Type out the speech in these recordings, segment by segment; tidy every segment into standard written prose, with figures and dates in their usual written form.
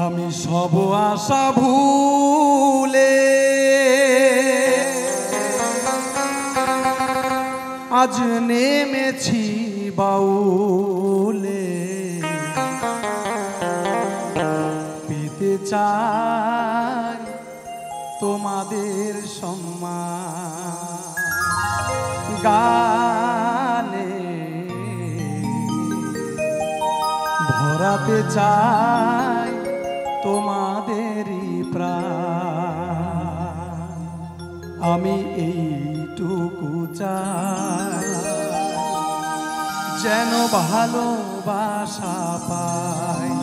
আমি সব আশা ভুলে আজ নেমেছি বাউলে, পেতে চাই তোমাদের সম্মান গানে, ভরাতে চাই তোমাদেরই প্রাণ। আমি এইটুকু চাই যেন ভালোবাসা পাই,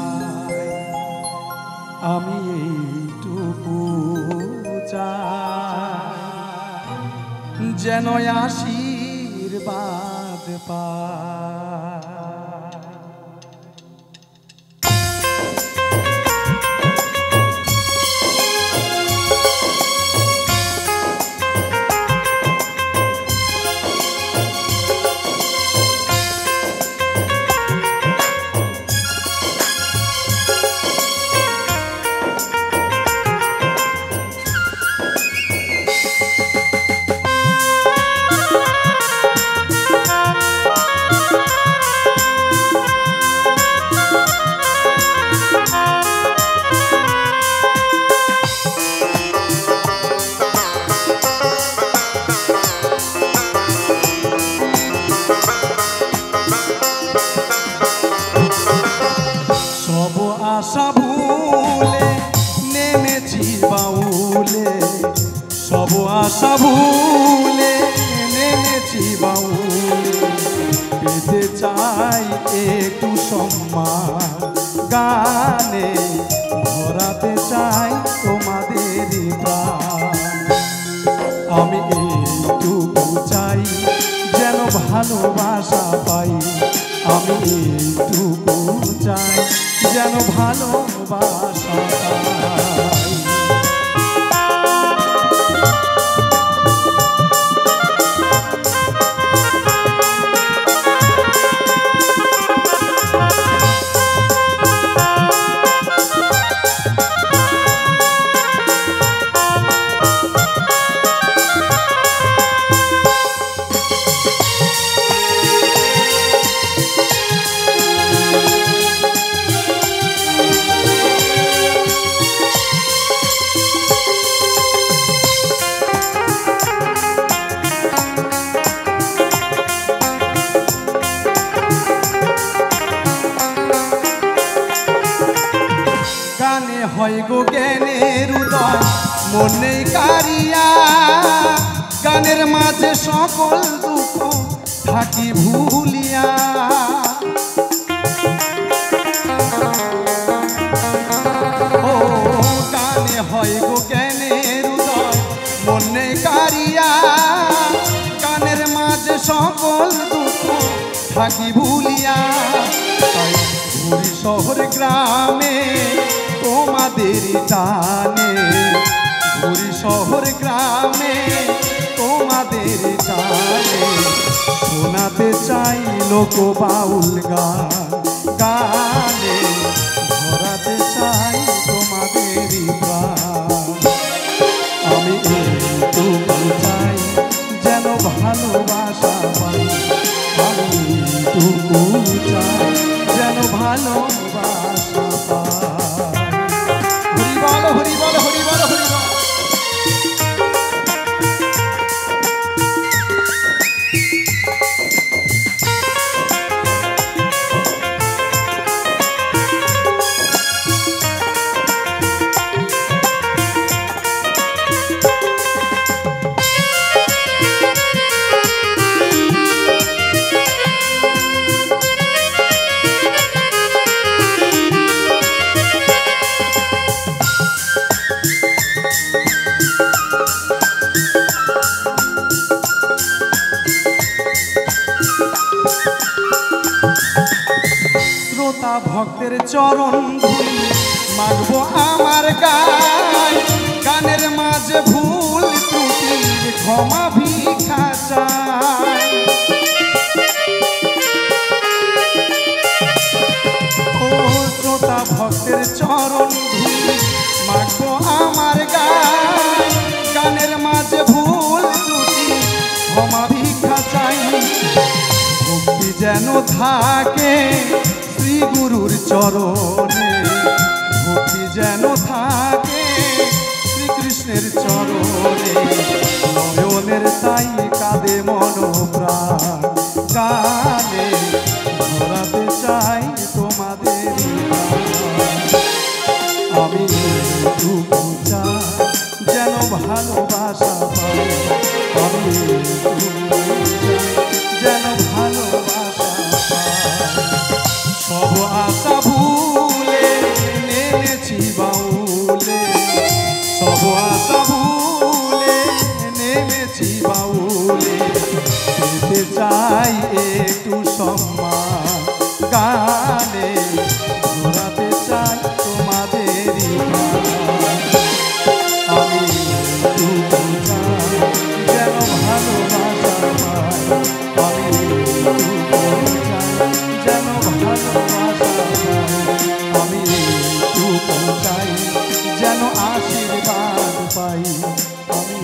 আমি এইটুকু চাই যেন আশীর্বাদ পাই। আশা ভুলে নেমেছি বাউলে, সব আশা ভুলে নেমেছি বাউলে, পেতে চাই একটু সম্মান গানে, ভরাতে চাই তোমাদেরই প্রাণ। আমি এইটুকু চাই যেন ভালোবাসা পাই, আমি এইটুকু চাই যেন ভালোবাসা পাই। হয় গো জ্ঞানের উদয় মনে কারিয়া, গানের মাঝে সকল দুঃখ থাকি ভুলিয়া। ও গানে হয় গো জ্ঞানের উদয় মনে কারিয়া, গানের মাঝে সকল দুঃখ থাকি ভুলিয়া। ঘুরি শহর গ্রামে তোমাদের টানে, ঘুরি শহর গ্রামে তোমাদের টানে, শোনাতে চাই লোক বাউল গান গানে, ভরাতে চাই তোমাদেরই প্রাণ। আমি এইটুকু চাই যেন ভালোবাসা পাই, আমি এইটুকু চাই যেন ভালোবাসা পাই। হরি বল হরি বল হরি বল হরি বল। শ্রোতা ভক্তের চরণ ধুলি মাগবো আমার গায়, গানের মাঝে ভুল ত্রুটির ক্ষমা ভিক্ষা চাই। ভক্তের চরণ ধুলি মাগবো আমার গান, গানের মাঝে ভুল ত্রুটি ক্ষমা ভিক্ষা চাই। ভক্তি যেন থাকে শ্রী গুরুর চরণে, ভক্তি যেন থাকে শ্রীকৃষ্ণের চরণে। নয়নের তাই কাঁদে মন প্রাণ, গানে ধরাতে চাই তোমাদের গান। আমি টুকু চাই যেন ভালোবাসা পাই, আমি টুকু চাই যেন ভালোবাসা পাই। সব আশা ভুলে নেমেছি বাউলে, সব আশা ভুলে নেমেছি বাউলে। পেতে চাই একটু সম্মান, গানে ঘোরাতে চাই তোমাদেরই গান। আমি টুকু চাই যেন ভালোবাসা পাই, আমি টুকু চাই যেন ভালোবাসা পাই, আমি টুকু চাই যেন আশীর্বাদ পাই, আমি